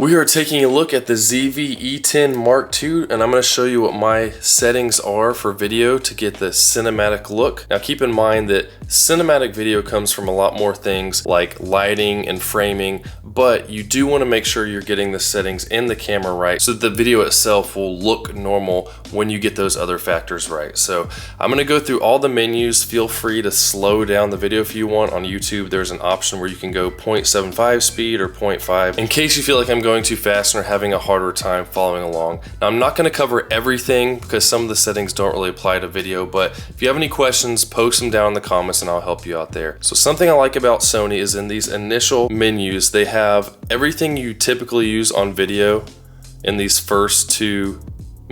We are taking a look at the ZV-E10 Mark II, and I'm going to show you what my settings are for video to get the cinematic look. Now keep in mind that cinematic video comes from a lot more things like lighting and framing, but you do want to make sure you're getting the settings in the camera right so that the video itself will look normal when you get those other factors right. So I'm going to go through all the menus. Feel free to slow down the video if you want. On YouTube there's an option where you can go 0.75 speed or 0.5 in case you feel like I'm going too fast and are having a harder time following along. Now I'm not going to cover everything because some of the settings don't really apply to video, but if you have any questions, post them down in the comments and I'll help you out there. So something I like about Sony is in these initial menus, they have everything you typically use on video in these first two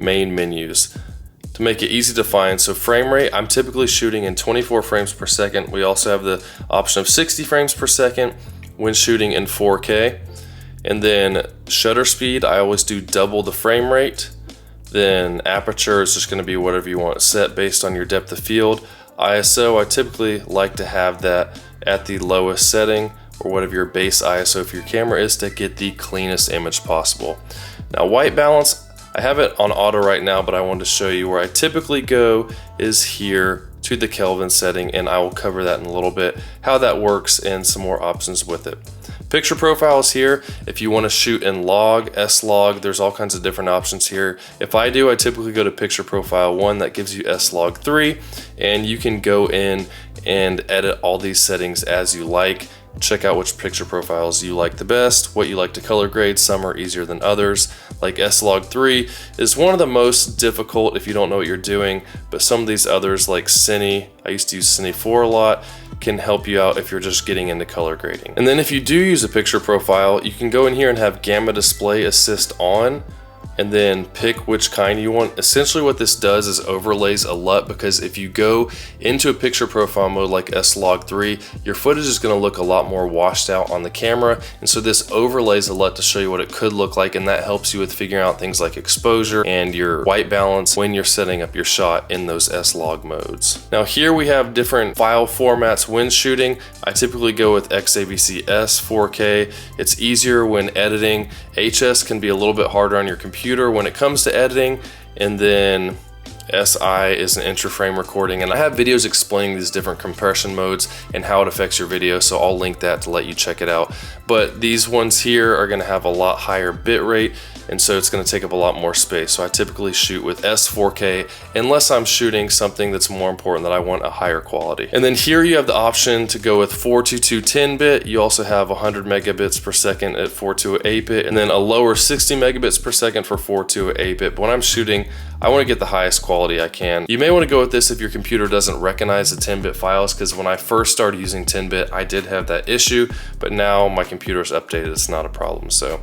main menus to make it easy to find. So frame rate, I'm typically shooting in 24 frames per second. We also have the option of 60 frames per second when shooting in 4K. And then shutter speed, I always do double the frame rate. Then aperture is just going to be whatever you want it set based on your depth of field. ISO, I typically like to have that at the lowest setting or whatever your base ISO for your camera is to get the cleanest image possible. Now white balance, I have it on auto right now, but I wanted to show you where I typically go is here to the Kelvin setting, and I will cover that in a little bit, how that works and some more options with it. Picture profile is here. If you want to shoot in log, S-log, there's all kinds of different options here. If I do, I typically go to picture profile 1, that gives you S-log 3, and you can go in and edit all these settings as you like. Check out which picture profiles you like the best, what you like to color grade. Some are easier than others. Like S-log 3 is one of the most difficult if you don't know what you're doing, but some of these others like Cine, I used to use Cine 4 a lot, can help you out if you're just getting into color grading. And then if you do use a picture profile, you can go in here and have gamma display assist on and then pick which kind you want. Essentially what this does is overlays a LUT, because if you go into a picture profile mode like S-log 3, your footage is going to look a lot more washed out on the camera, and so this overlays a LUT to show you what it could look like, and that helps you with figuring out things like exposure and your white balance when you're setting up your shot in those S-log modes. Now here we have different file formats when shooting. I typically go with XAVC-S 4K. It's easier when editing. HS can be a little bit harder on your computer when it comes to editing, and then SI is an intra-frame recording, and I have videos explaining these different compression modes and how it affects your video, so I'll link that to let you check it out. But these ones here are going to have a lot higher bit rate, and so it's going to take up a lot more space. So I typically shoot with S4K unless I'm shooting something that's more important that I want a higher quality. And then here you have the option to go with 422 10-bit. You also have 100 megabits per second at 428 8-bit, and then a lower 60 megabits per second for 428 8-bit. But when I'm shooting, I want to get the highest quality I can. You may want to go with this if your computer doesn't recognize the 10-bit files, because when I first started using 10-bit, I did have that issue, but now my computer's updated, it's not a problem. So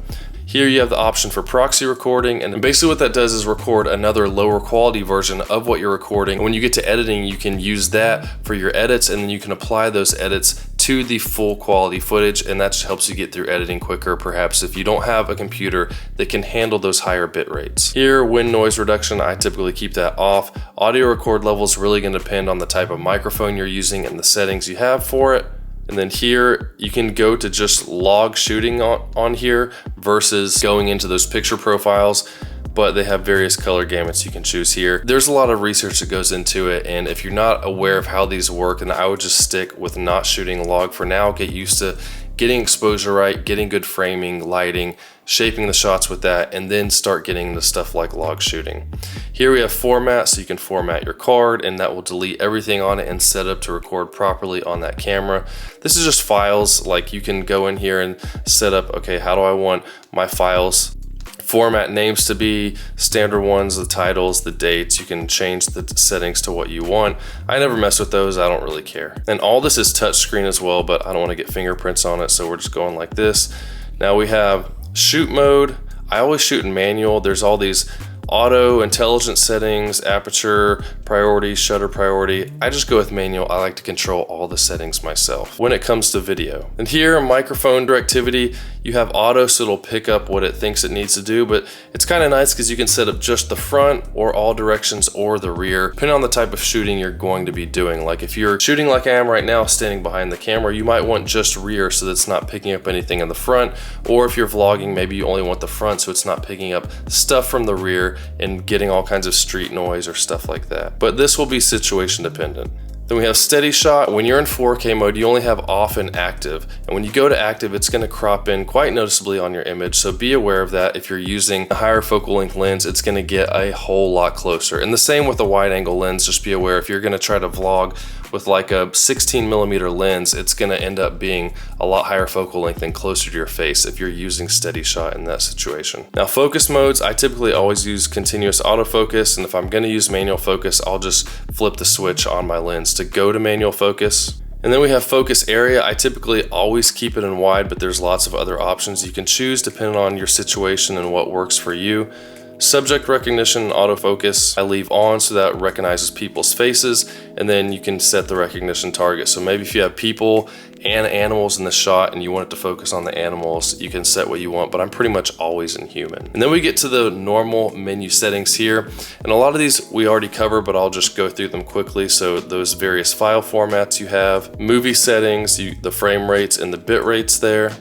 here you have the option for proxy recording, and basically what that does is record another lower quality version of what you're recording. When you get to editing, you can use that for your edits, and then you can apply those edits to the full quality footage, and that just helps you get through editing quicker, perhaps if you don't have a computer that can handle those higher bit rates. Here, wind noise reduction, I typically keep that off. Audio record level is really going to depend on the type of microphone you're using and the settings you have for it. And then here you can go to just log shooting on here versus going into those picture profiles, but they have various color gamuts you can choose here. There's a lot of research that goes into it, and if you're not aware of how these work, then I would just stick with not shooting log for now. Get used to getting exposure right, getting good framing, lighting, shaping the shots with that, and then start getting into stuff like log shooting. Here we have format, so you can format your card, and that will delete everything on it and set up to record properly on that camera. This is just files. Like you can go in here and set up, okay, how do I want my files format names to be? Standard ones, the titles, the dates. You can change the settings to what you want. I never mess with those, I don't really care. And all this is touchscreen as well, but I don't want to get fingerprints on it, so we're just going like this. Now we have shoot mode. I always shoot in manual. There's all these auto, intelligent settings, aperture, priority, shutter priority. I just go with manual. I like to control all the settings myself when it comes to video. And here, microphone directivity, You have auto, so it'll pick up what it thinks it needs to do, but it's kind of nice because you can set up just the front or all directions or the rear, depending on the type of shooting you're going to be doing. Like if you're shooting like I am right now, standing behind the camera, you might want just rear so that it's not picking up anything in the front, or if you're vlogging, maybe you only want the front so it's not picking up stuff from the rear and getting all kinds of street noise or stuff like that. But this will be situation dependent. Then we have steady shot. When you're in 4K mode, you only have off and active. And when you go to active, it's gonna crop in quite noticeably on your image. So be aware of that. If you're using a higher focal length lens, it's gonna get a whole lot closer. And the same with a wide angle lens, just be aware if you're gonna try to vlog with like a 16mm lens, it's gonna end up being a lot higher focal length and closer to your face if you're using steady shot in that situation. Now focus modes, I typically always use continuous autofocus, and if I'm gonna use manual focus, I'll just flip the switch on my lens to go to manual focus. And then we have focus area. I typically always keep it in wide, but there's lots of other options you can choose depending on your situation and what works for you. Subject recognition and autofocus I leave on so that it recognizes people's faces, and then you can set the recognition target. So maybe if you have people and animals in the shot and you want it to focus on the animals, you can set what you want, but I'm pretty much always in human. And then we get to the normal menu settings here, and a lot of these we already cover, but I'll just go through them quickly. So those various file formats you have, movie settings, the frame rates and the bit rates there.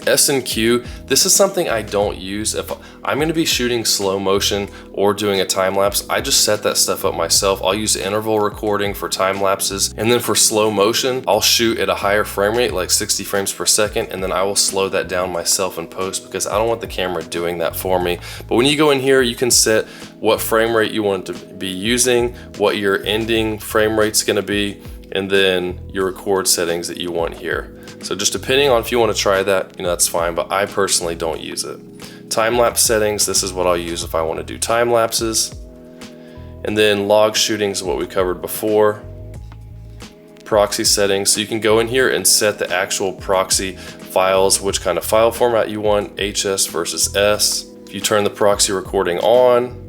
S and Q, this is something I don't use. If I'm gonna be shooting slow motion or doing a time lapse, I just set that stuff up myself. I'll use interval recording for time lapses, and then for slow motion, I'll shoot at a higher frame rate, like 60 frames per second, and then I will slow that down myself in post because I don't want the camera doing that for me. But when you go in here, you can set what frame rate you want it to be using, what your ending frame rate's gonna be, and then your record settings that you want here. So just depending on if you want to try that, that's fine, but I personally don't use it. Time-lapse settings, this is what I'll use if I want to do time lapses. And then log shootings, what we covered before. Proxy settings, so you can go in here and set the actual proxy files, which kind of file format you want, HS versus S. If you turn the proxy recording on,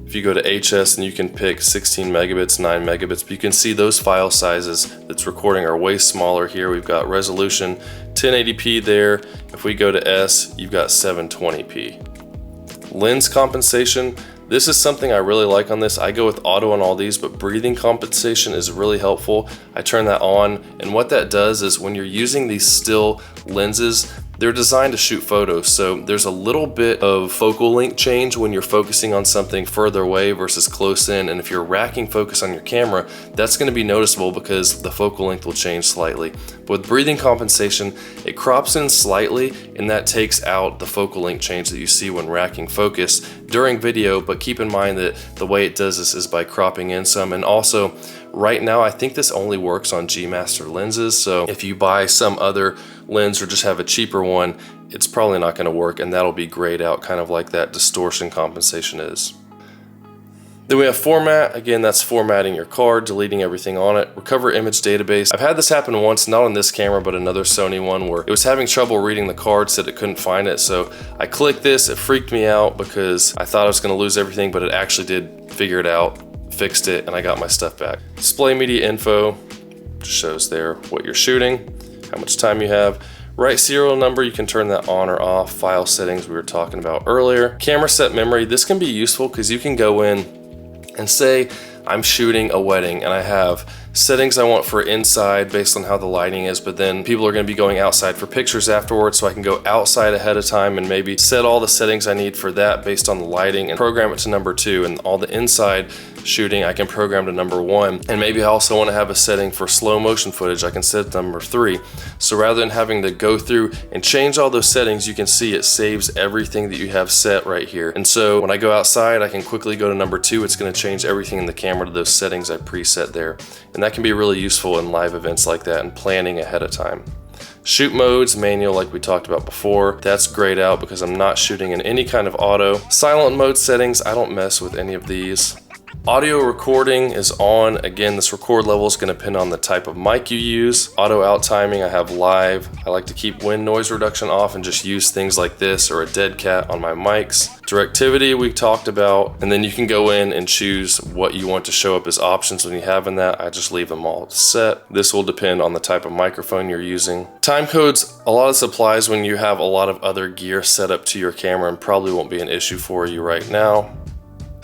if you go to HS, and you can pick 16 megabits, 9 megabits, but you can see those file sizes that's recording are way smaller here. We've got resolution 1080p there. If we go to S, you've got 720p. Lens compensation, this is something I really like on this. I go with auto on all these, but breathing compensation is really helpful. I turn that on, and what that does is when you're using these still lenses, they're designed to shoot photos, so there's a little bit of focal length change when you're focusing on something further away versus close in, and if you're racking focus on your camera, that's going to be noticeable because the focal length will change slightly. But with breathing compensation, it crops in slightly, and that takes out the focal length change that you see when racking focus during video, but keep in mind that the way it does this is by cropping in some. And also, right now, I think this only works on G Master lenses, so if you buy some other lens or just have a cheaper one, it's probably not going to work, and that'll be grayed out kind of like that distortion compensation is. Then we have format. Again, that's formatting your card, deleting everything on it. Recover image database. I've had this happen once, not on this camera, but another Sony one, where it was having trouble reading the card, said it couldn't find it. So I clicked this, it freaked me out because I thought I was going to lose everything, but it actually did figure it out, fixed it, and I got my stuff back. Display media info, just shows there what you're shooting, how much time you have. Right serial number, you can turn that on or off. File settings we were talking about earlier. Camera set memory, this can be useful because you can go in and say I'm shooting a wedding and I have settings I want for inside based on how the lighting is, but then people are going to be going outside for pictures afterwards, so I can go outside ahead of time and maybe set all the settings I need for that based on the lighting and program it to number 2, and all the inside shooting I can program to number 1. And maybe I also want to have a setting for slow motion footage, I can set it to number 3. So rather than having to go through and change all those settings, you can see it saves everything that you have set right here. And so when I go outside, I can quickly go to number 2. It's going to change everything in the camera to those settings I preset there. And that can be really useful in live events like that and planning ahead of time. Shoot modes, manual like we talked about before, that's grayed out because I'm not shooting in any kind of auto. Silent mode settings, I don't mess with any of these. Audio recording is on. Again, this record level is going to depend on the type of mic you use. Auto out timing, I have live. I like to keep wind noise reduction off and just use things like this or a dead cat on my mics. Directivity we talked about, and then you can go in and choose what you want to show up as options when you have in that. I just leave them all set. This will depend on the type of microphone you're using. Time codes, a lot of this applies when you have a lot of other gear set up to your camera and probably won't be an issue for you right now.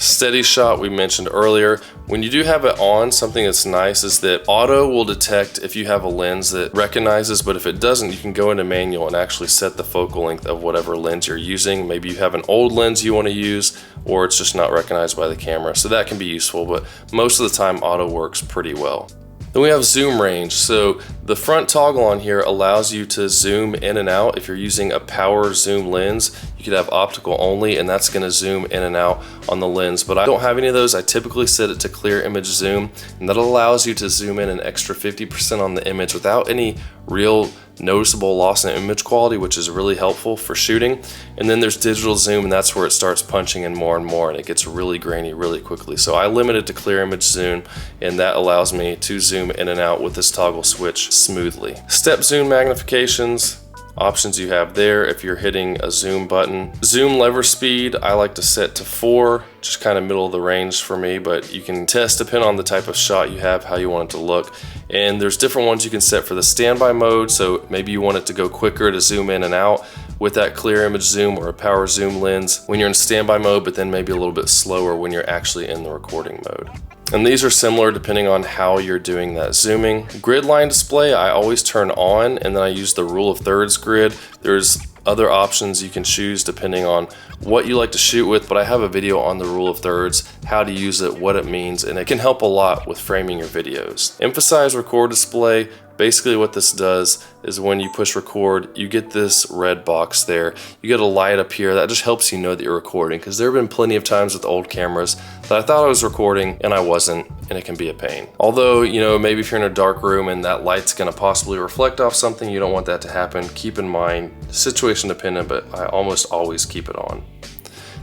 Steady shot we mentioned earlier. When you do have it on, something that's nice is that auto will detect if you have a lens that recognizes, but if it doesn't, you can go into manual and actually set the focal length of whatever lens you're using. Maybe you have an old lens you want to use, or it's just not recognized by the camera. So that can be useful, but most of the time auto works pretty well. Then we have zoom range. So the front toggle on here allows you to zoom in and out. If you're using a power zoom lens, you could have optical only, and that's gonna zoom in and out on the lens. But I don't have any of those. I typically set it to clear image zoom, and that allows you to zoom in an extra 50% on the image without any real noticeable loss in image quality, which is really helpful for shooting. And then there's digital zoom, and that's where it starts punching in more and more, and it gets really grainy really quickly. So I limit it to clear image zoom, and that allows me to zoom in and out with this toggle switch smoothly. Step zoom magnifications, options you have there if you're hitting a zoom button. Zoom lever speed, I like to set to 4, just kind of middle of the range for me, but you can test depending on the type of shot you have, how you want it to look. And there's different ones you can set for the standby mode, so maybe you want it to go quicker to zoom in and out with that clear image zoom or a power zoom lens when you're in standby mode, but then maybe a little bit slower when you're actually in the recording mode. And these are similar depending on how you're doing that zooming. Grid line display, I always turn on, and then I use the rule of thirds grid. There's other options you can choose depending on what you like to shoot with, but I have a video on the rule of thirds, how to use it, what it means, and it can help a lot with framing your videos. Emphasize record display. Basically what this does is when you push record, you get this red box there. You get a light up here that just helps you know that you're recording, because there have been plenty of times with old cameras that I thought I was recording and I wasn't, and it can be a pain. Although, you know, maybe if you're in a dark room and that light's gonna possibly reflect off something, you don't want that to happen. Keep in mind, situation dependent, but I almost always keep it on.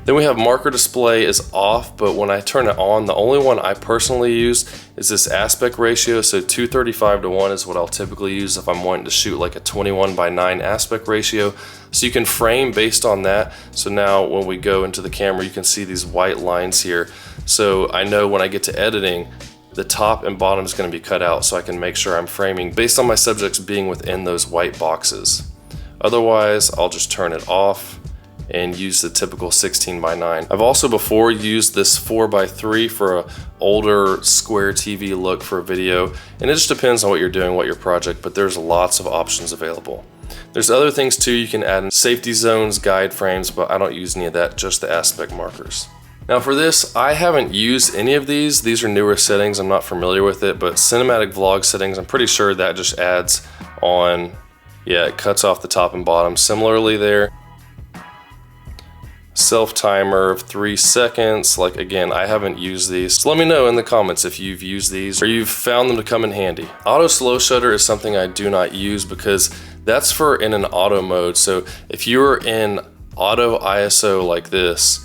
Then we have marker display is off, but when I turn it on, the only one I personally use is this aspect ratio. So 235:1 is what I'll typically use if I'm wanting to shoot like a 21:9 aspect ratio. So you can frame based on that. So now when we go into the camera, you can see these white lines here. So I know when I get to editing, the top and bottom is going to be cut out, so I can make sure I'm framing based on my subjects being within those white boxes. Otherwise, I'll just turn it off and use the typical 16:9. I've also before used this 4:3 for a older square TV look for a video, and it just depends on what you're doing, what your project, but there's lots of options available. There's other things too you can add in safety zones, guide frames, but I don't use any of that, just the aspect markers. Now for this, I haven't used any of these. These are newer settings, I'm not familiar with it, but cinematic vlog settings, I'm pretty sure that just adds on, yeah, it cuts off the top and bottom. Similarly there, self timer of 3 seconds. Like again, I haven't used these. So let me know in the comments if you've used these or you've found them to come in handy. Auto slow shutter is something I do not use because that's for in an auto mode. So if you're in auto ISO like this,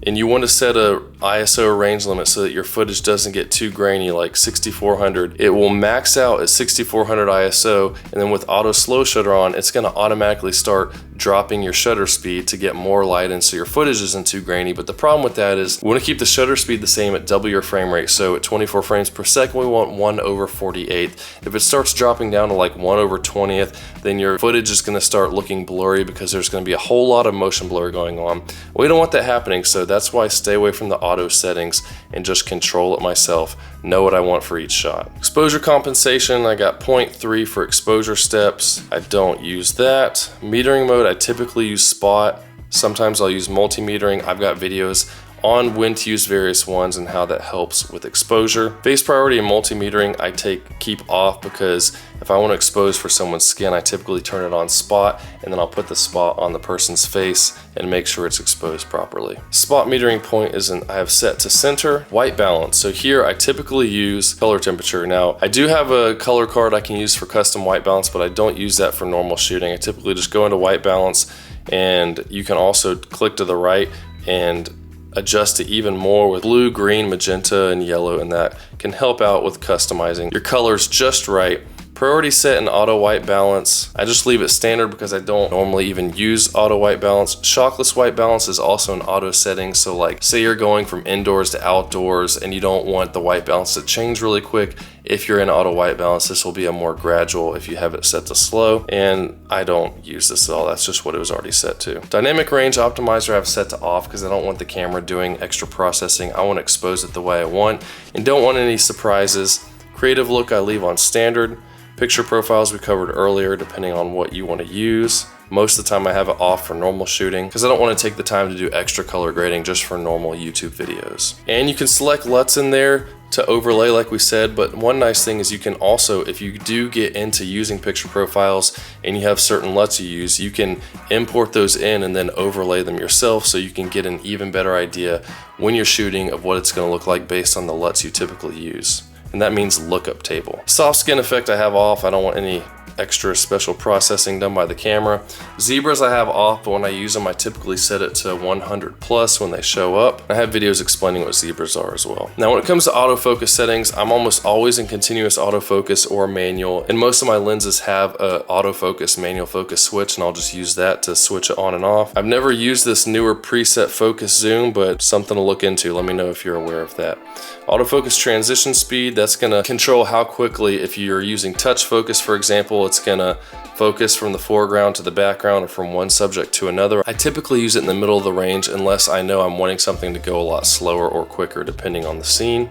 and you want to set a ISO range limit so that your footage doesn't get too grainy, like 6400, it will max out at 6400 ISO, and then with auto slow shutter on, it's going to automatically start dropping your shutter speed to get more light in so your footage isn't too grainy. But the problem with that is we want to keep the shutter speed the same at double your frame rate. So at 24 frames per second, we want 1/48. If it starts dropping down to like 1/20, then your footage is going to start looking blurry because there's going to be a whole lot of motion blur going on. We don't want that happening, so that's why I stay away from the auto settings and just control it myself, know what I want for each shot. Exposure compensation, I got 0.3 for exposure steps. I don't use that. Metering mode, I typically use spot. Sometimes I'll use multimetering. I've got videos on when to use various ones and how that helps with exposure. Face priority and multimetering I keep off because if I want to expose for someone's skin, I typically turn it on spot, and then I'll put the spot on the person's face and make sure it's exposed properly. Spot metering point I have set to center. White balance, so here I typically use color temperature. Now I do have a color card I can use for custom white balance, but I don't use that for normal shooting. I typically just go into white balance, and you can also click to the right and adjust it even more with blue, green, magenta, and yellow, and that can help out with customizing your colors just right. Priority set and auto white balance, I just leave it standard because I don't normally even use auto white balance. Shockless white balance is also an auto setting, so like say you're going from indoors to outdoors and you don't want the white balance to change really quick. If you're in auto white balance, this will be a more gradual if you have it set to slow, and I don't use this at all. That's just what it was already set to. Dynamic range optimizer I have set to off because I don't want the camera doing extra processing. I want to expose it the way I want and don't want any surprises. Creative look I leave on standard. Picture profiles we covered earlier, depending on what you want to use. Most of the time I have it off for normal shooting because I don't want to take the time to do extra color grading just for normal YouTube videos. And you can select LUTs in there to overlay like we said, but one nice thing is you can also, if you do get into using picture profiles and you have certain LUTs you use, you can import those in and then overlay them yourself so you can get an even better idea when you're shooting of what it's going to look like based on the LUTs you typically use. And that means lookup table. Soft skin effect I have off. I don't want any extra special processing done by the camera. Zebras I have off, but when I use them I typically set it to 100 plus when they show up. I have videos explaining what zebras are as well. Now when it comes to autofocus settings, I'm almost always in continuous autofocus or manual, and most of my lenses have a autofocus manual focus switch, and I'll just use that to switch it on and off. I've never used this newer preset focus zoom, but something to look into. Let me know if you're aware of that. Autofocus transition speed, that's gonna control how quickly, if you're using touch focus for example, it's gonna focus from the foreground to the background or from one subject to another. I typically use it in the middle of the range unless I know I'm wanting something to go a lot slower or quicker depending on the scene.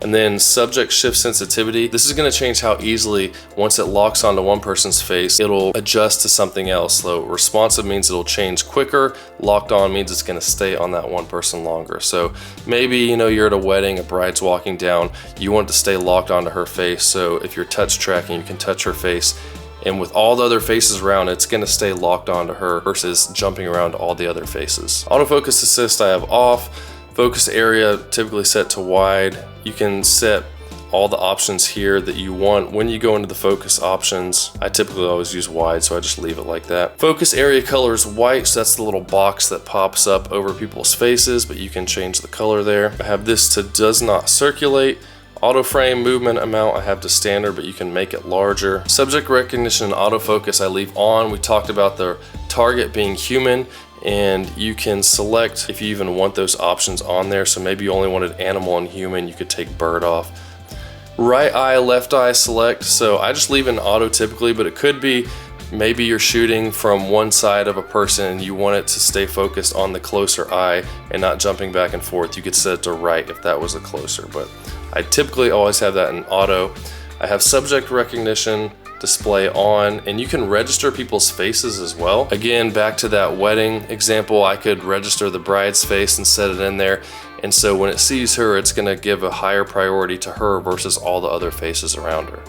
And then subject shift sensitivity. This is gonna change how easily, once it locks onto one person's face, it'll adjust to something else. So responsive means it'll change quicker, locked on means it's gonna stay on that one person longer. So maybe, you know, you're at a wedding, a bride's walking down, you want it to stay locked onto her face. So if you're touch tracking, you can touch her face, and with all the other faces around, it's gonna stay locked onto her versus jumping around all the other faces. Autofocus assist I have off. Focus area typically set to wide. You can set all the options here that you want. When you go into the focus options, I typically always use wide, so I just leave it like that. Focus area color is white, so that's the little box that pops up over people's faces, but you can change the color there. I have this to does not circulate. Auto frame movement amount I have to standard, but you can make it larger. Subject recognition and autofocus I leave on. We talked about the target being human, and you can select if you even want those options on there. So maybe you only wanted animal and human, you could take bird off. Right eye, left eye select. So I just leave in auto typically, but it could be maybe you're shooting from one side of a person and you want it to stay focused on the closer eye and not jumping back and forth. You could set it to right if that was a closer, but I typically always have that in auto. I have subject recognition display on, and you can register people's faces as well. Again, back to that wedding example, I could register the bride's face and set it in there, and so when it sees her, it's gonna give a higher priority to her versus all the other faces around her.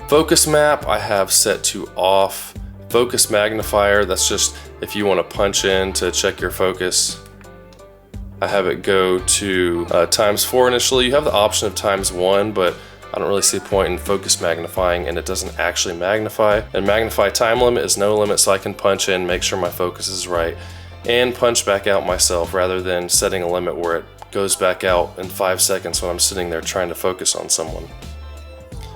Focus map I have set to off. Focus magnifier, that's just if you want to punch in to check your focus. I have it go to ×4 initially. You have the option of ×1, but I don't really see a point in focus magnifying, and it doesn't actually magnify. And magnify time limit is no limit, so I can punch in, make sure my focus is right, and punch back out myself rather than setting a limit where it goes back out in 5 seconds when I'm sitting there trying to focus on someone.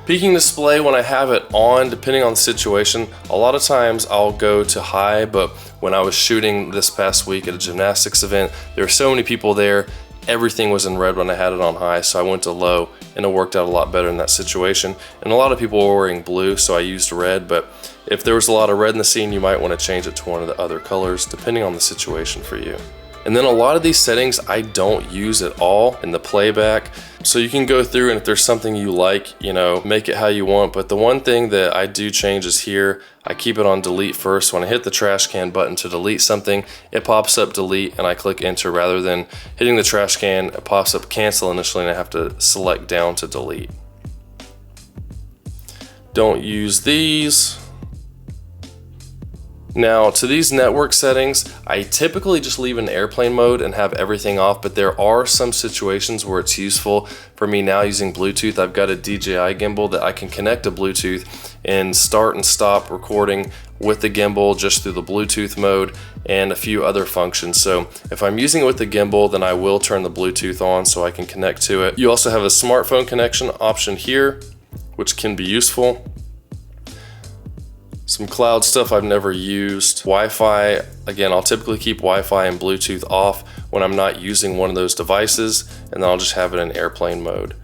Peaking display, when I have it on, depending on the situation, a lot of times I'll go to high, but when I was shooting this past week at a gymnastics event, there were so many people there, everything was in red when I had it on high, so I went to low, and it worked out a lot better in that situation. And a lot of people were wearing blue, so I used red, but if there was a lot of red in the scene, you might want to change it to one of the other colors, depending on the situation for you. And then a lot of these settings I don't use at all in the playback. So you can go through, and if there's something you like, you know, make it how you want. But the one thing that I do change is here, I keep it on delete first. When I hit the trash can button to delete something, it pops up delete and I click enter rather than hitting the trash can, it pops up cancel initially and I have to select down to delete. Don't use these. Now to these network settings, I typically just leave in airplane mode and have everything off, but there are some situations where it's useful for me now using Bluetooth. I've got a DJI gimbal that I can connect to Bluetooth and start and stop recording with the gimbal just through the Bluetooth mode and a few other functions. So if I'm using it with the gimbal, then I will turn the Bluetooth on so I can connect to it. You also have a smartphone connection option here, which can be useful. Some cloud stuff I've never used. Wi-Fi, again, I'll typically keep Wi-Fi and Bluetooth off when I'm not using one of those devices, and then I'll just have it in airplane mode.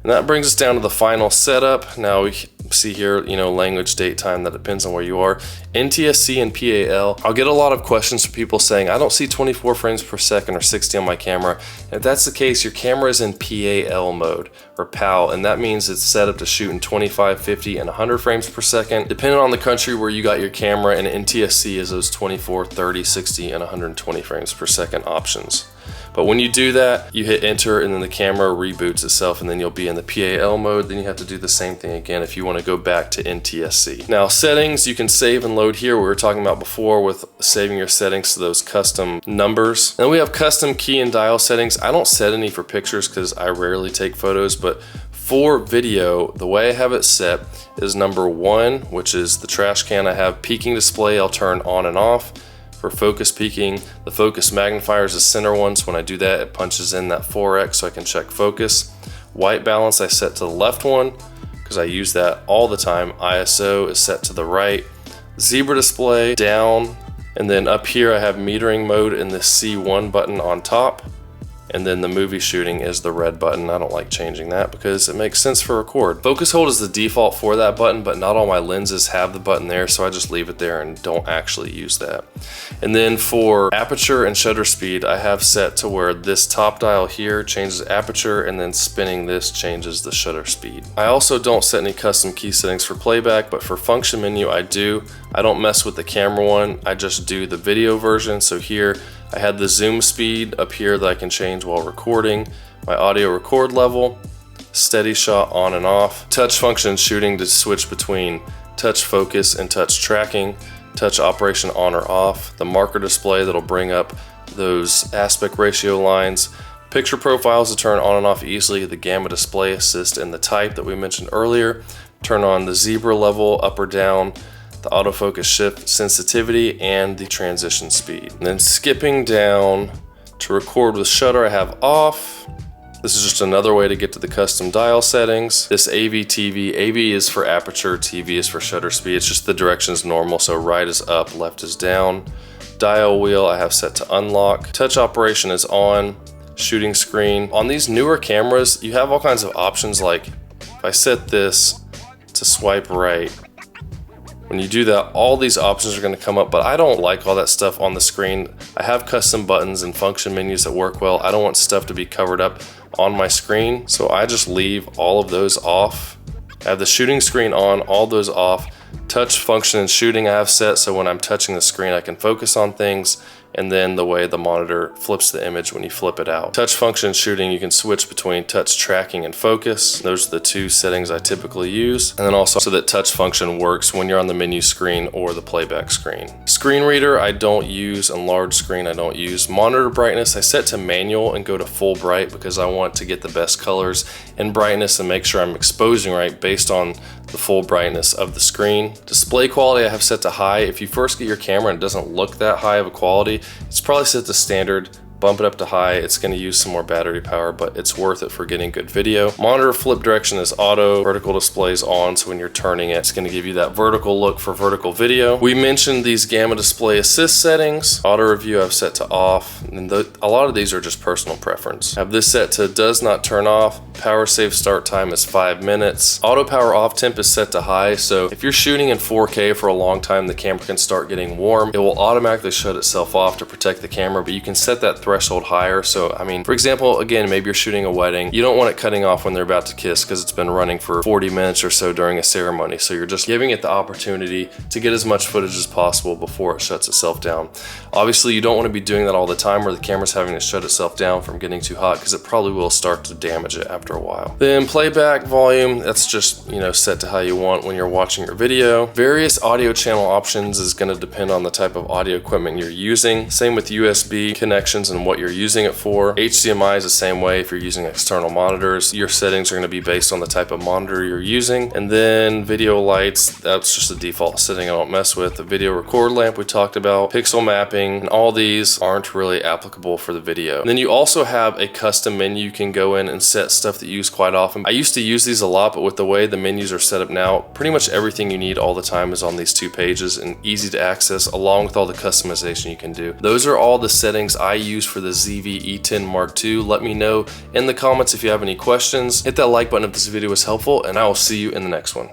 And that brings us down to the final setup. Now we see here, language, date, time, that depends on where you are. NTSC and PAL. I'll get a lot of questions from people saying, I don't see 24 frames per second or 60 on my camera. If that's the case, your camera is in PAL mode or PAL, and that means it's set up to shoot in 25, 50, and 100 frames per second. Depending on the country where you got your camera, and NTSC is those 24, 30, 60, and 120 frames per second options. But when you do that, you hit enter and then the camera reboots itself, and then you'll be in the PAL mode. Then you have to do the same thing again if you want to go back to NTSC. Now settings, you can save and load here. We were talking about before with saving your settings to those custom numbers. And we have custom key and dial settings. I don't set any for pictures because I rarely take photos, but for video, the way I have it set is number 1, which is the trash can. I have peaking display, I'll turn on and off. For focus peaking, the focus magnifier is the center one, so when I do that, it punches in that 4x so I can check focus. White balance I set to the left one because I use that all the time. ISO is set to the right. Zebra display down, and then up here I have metering mode in the C1 button on top. And then the movie shooting is the red button. I don't like changing that because it makes sense for record. Focus hold is the default for that button, but not all my lenses have the button there, so I just leave it there and don't actually use that. And then for aperture and shutter speed, I have set to where this top dial here changes aperture, and then spinning this changes the shutter speed. I also don't set any custom key settings for playback, but for function menu I do. I don't mess with the camera one, I just do the video version. So here I had the zoom speed up here that I can change while recording, my audio record level, steady shot on and off, touch function shooting to switch between touch focus and touch tracking, touch operation on or off, the marker display that'll bring up those aspect ratio lines, picture profiles to turn on and off easily, the gamma display assist and the type that we mentioned earlier, turn on the zebra level up or down, the autofocus shift sensitivity, and the transition speed. And then skipping down to record with shutter, I have off. This is just another way to get to the custom dial settings. This AV TV, AV is for aperture, TV is for shutter speed. It's just the directions normal, so right is up, left is down. Dial wheel I have set to unlock. Touch operation is on. Shooting screen. On these newer cameras, you have all kinds of options, like if I set this to swipe right, when you do that, all these options are going to come up, but I don't like all that stuff on the screen. I have custom buttons and function menus that work well. I don't want stuff to be covered up on my screen, so I just leave all of those off. I have the shooting screen on, all those off. Touch function and shooting I have set so when I'm touching the screen I can focus on things, and then the way the monitor flips the image when you flip it out. Touch function shooting, you can switch between touch tracking and focus. Those are the two settings I typically use. And then also so that touch function works when you're on the menu screen or the playback screen. Screen reader I don't use, and large screen I don't use. Monitor brightness I set to manual and go to full bright because I want to get the best colors and brightness and make sure I'm exposing right based on the full brightness of the screen. Display quality I have set to high. If you first get your camera and it doesn't look that high of a quality, it's probably set to standard. Bump it up to high, it's going to use some more battery power, but it's worth it for getting good video. Monitor flip direction is auto, vertical display is on, so when you're turning it, it's going to give you that vertical look for vertical video. We mentioned these gamma display assist settings. Auto review I've set to off, and a lot of these are just personal preference. I have this set to does not turn off. Power save start time is 5 minutes. Auto power off temp is set to high, so if you're shooting in 4K for a long time, the camera can start getting warm. It will automatically shut itself off to protect the camera, but you can set that threshold threshold higher. So I mean, for example, again, maybe you're shooting a wedding, you don't want it cutting off when they're about to kiss because it's been running for 40 minutes or so during a ceremony. So you're just giving it the opportunity to get as much footage as possible before it shuts itself down. Obviously, you don't want to be doing that all the time where the camera's having to shut itself down from getting too hot, because it probably will start to damage it after a while. Then playback volume, that's just, you know, set to how you want when you're watching your video. Various audio channel options is going to depend on the type of audio equipment you're using. Same with USB connections and what you're using it for. HDMI is the same way. If you're using external monitors, your settings are going to be based on the type of monitor you're using. And then video lights, that's just the default setting I don't mess with. The video record lamp we talked about, pixel mapping, and all these aren't really applicable for the video. And then you also have a custom menu you can go in and set stuff that you use quite often. I used to use these a lot, but with the way the menus are set up now, pretty much everything you need all the time is on these 2 pages and easy to access, along with all the customization you can do. Those are all the settings I use for the ZV-E10 Mark II. Let me know in the comments if you have any questions. Hit that like button if this video was helpful, and I will see you in the next one.